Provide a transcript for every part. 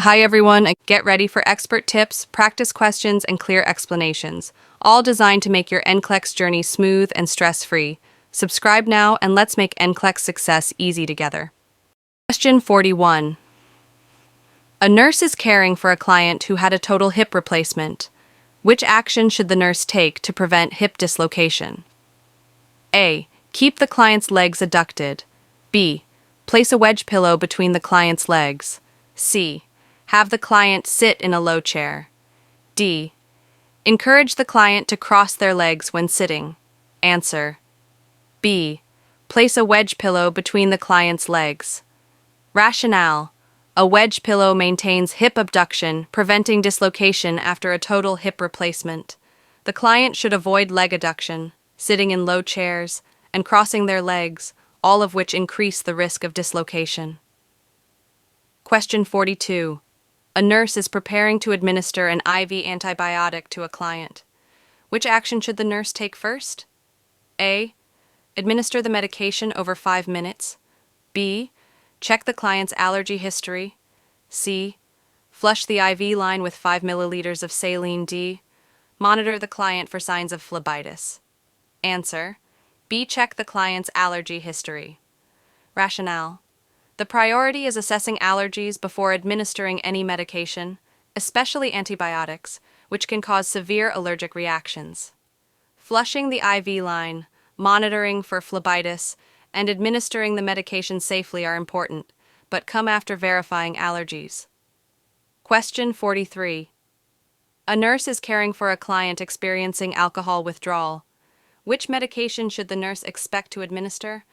Hi everyone, get ready for expert tips, practice questions, and clear explanations, all designed to make your NCLEX journey smooth and stress-free. Subscribe now and let's make NCLEX success easy together. Question 41. A nurse is caring for a client who had a total hip replacement. Which action should the nurse take to prevent hip dislocation? A. Keep the client's legs adducted. B. Place a wedge pillow between the client's legs. C. Have the client sit in a low chair. D. Encourage the client to cross their legs when sitting. Answer. B. Place a wedge pillow between the client's legs. Rationale. A wedge pillow maintains hip abduction, preventing dislocation after a total hip replacement. The client should avoid leg adduction, sitting in low chairs, and crossing their legs, all of which increase the risk of dislocation. Question 42. A nurse is preparing to administer an IV antibiotic to a client. Which action should the nurse take first? A. Administer the medication over 5 minutes. B. Check the client's allergy history. C. Flush the IV line with 5 milliliters of saline D. Monitor the client for signs of phlebitis. Answer. B. Check the client's allergy history. Rationale. The priority is assessing allergies before administering any medication, especially antibiotics, which can cause severe allergic reactions. Flushing the IV line, monitoring for phlebitis, and administering the medication safely are important, but come after verifying allergies. Question 43. A nurse is caring for a client experiencing alcohol withdrawal. Which medication should the nurse expect to administer?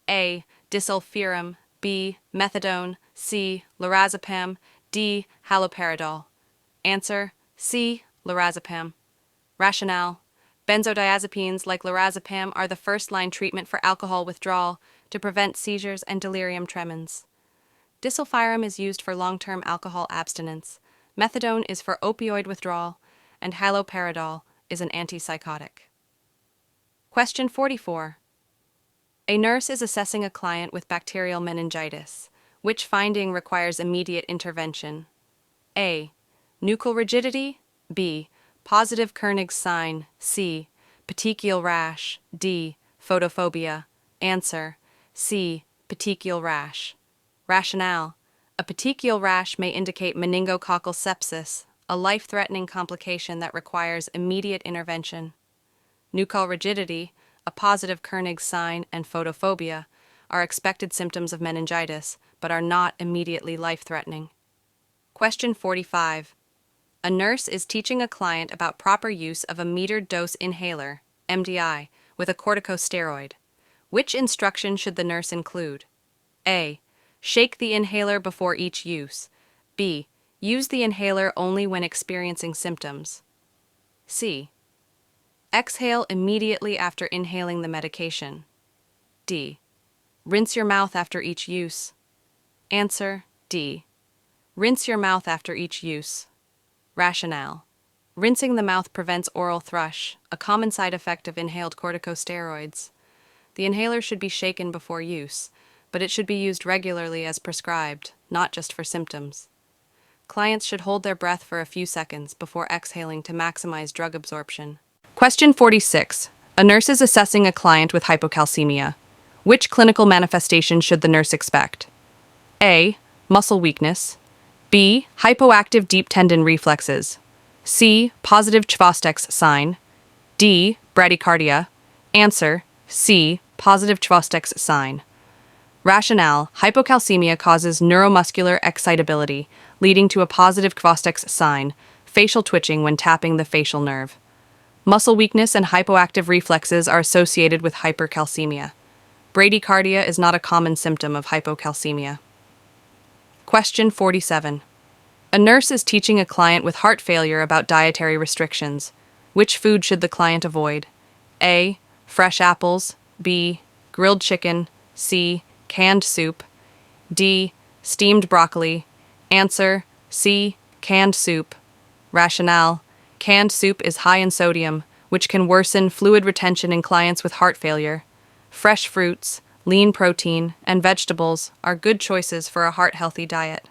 A. Disulfiram. B. Methadone. C. Lorazepam. D. Haloperidol. Answer. C. Lorazepam. Rationale. Benzodiazepines like lorazepam are the first-line treatment for alcohol withdrawal to prevent seizures and delirium tremens. Disulfiram is used for long-term alcohol abstinence. Methadone is for opioid withdrawal, and haloperidol is an antipsychotic. Question 44. A nurse is assessing a client with bacterial meningitis. Which finding requires immediate intervention? A. Nuchal rigidity. B. Positive Kernig's sign. C. Petechial rash. D. Photophobia. Answer. C. Petechial rash. Rationale. A petechial rash may indicate meningococcal sepsis, a life-threatening complication that requires immediate intervention. Nuchal rigidity, a positive Kernig's sign, and photophobia are expected symptoms of meningitis, but are not immediately life-threatening. Question 45. A nurse is teaching a client about proper use of a metered dose inhaler, MDI, with a corticosteroid. Which instruction should the nurse include? A. Shake the inhaler before each use. B. Use the inhaler only when experiencing symptoms. C. Exhale immediately after inhaling the medication. D. Rinse your mouth after each use. Answer. D. Rinse your mouth after each use. Rationale. Rinsing the mouth prevents oral thrush, a common side effect of inhaled corticosteroids. The inhaler should be shaken before use, but it should be used regularly as prescribed, not just for symptoms. Clients should hold their breath for a few seconds before exhaling to maximize drug absorption. Question 46. A nurse is assessing a client with hypocalcemia. Which clinical manifestation should the nurse expect? A. Muscle weakness. B. Hypoactive deep tendon reflexes. C. Positive Chvostek's sign. D. Bradycardia. Answer. C. Positive Chvostek's sign. Rationale. Hypocalcemia causes neuromuscular excitability, leading to a positive Chvostek's sign, facial twitching when tapping the facial nerve. Muscle weakness and hypoactive reflexes are associated with hypercalcemia. Bradycardia is not a common symptom of hypocalcemia. Question 47. A nurse is teaching a client with heart failure about dietary restrictions. Which food should the client avoid? A. Fresh apples. B. Grilled chicken. C. Canned soup. D. Steamed broccoli. Answer. C. Canned soup. Rationale. Canned soup is high in sodium, which can worsen fluid retention in clients with heart failure. Fresh fruits, lean protein, and vegetables are good choices for a heart-healthy diet.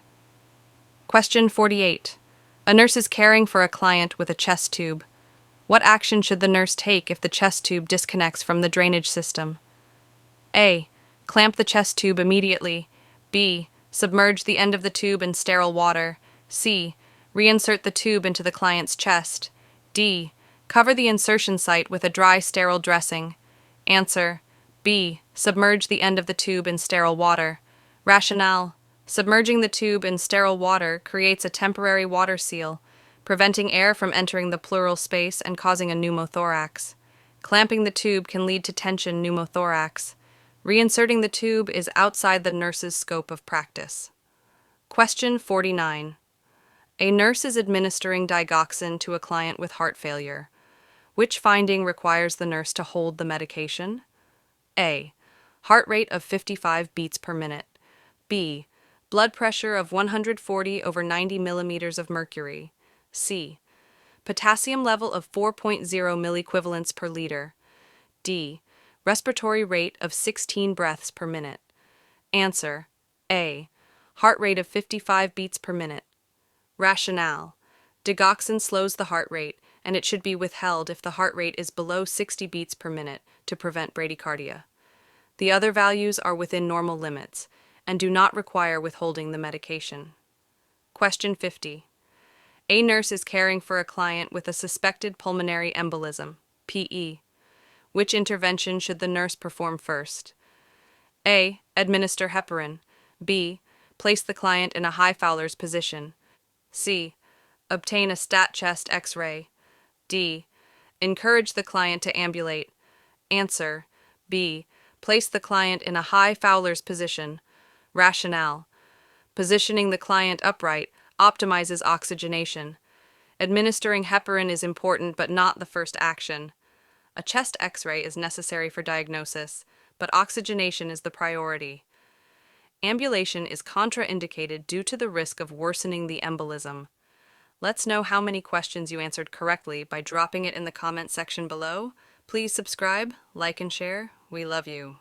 Question 48. A nurse is caring for a client with a chest tube. What action should the nurse take if the chest tube disconnects from the drainage system? A. Clamp the chest tube immediately. B. Submerge the end of the tube in sterile water. C. Reinsert the tube into the client's chest. D. Cover the insertion site with a dry, sterile dressing. Answer: B. Submerge the end of the tube in sterile water. Rationale: submerging the tube in sterile water creates a temporary water seal, preventing air from entering the pleural space and causing a pneumothorax. Clamping the tube can lead to tension pneumothorax. Reinserting the tube is outside the nurse's scope of practice. Question 49. A nurse is administering digoxin to a client with heart failure. Which finding requires the nurse to hold the medication? A. Heart rate of 55 beats per minute. B. Blood pressure of 140 over 90 millimeters of mercury. C. Potassium level of 4.0 milliequivalents per liter. D. Respiratory rate of 16 breaths per minute. Answer: A. Heart rate of 55 beats per minute. Rationale: digoxin slows the heart rate, and it should be withheld if the heart rate is below 60 beats per minute to prevent bradycardia. The other values are within normal limits and do not require withholding the medication. Question 50. A nurse is caring for a client with a suspected pulmonary embolism, PE. Which intervention should the nurse perform first? A. Administer heparin. B. Place the client in a high Fowler's position. C. Obtain a stat chest X-ray. D. Encourage the client to ambulate. Answer: B. Place the client in a high Fowler's position. Rationale: positioning the client upright optimizes oxygenation. Administering heparin is important but not the first action. A chest X-ray is necessary for diagnosis, but oxygenation is the priority. Ambulation is contraindicated due to the risk of worsening the embolism. Let's know how many questions you answered correctly by dropping it in the comment section below. Please subscribe, like, and share. We love you.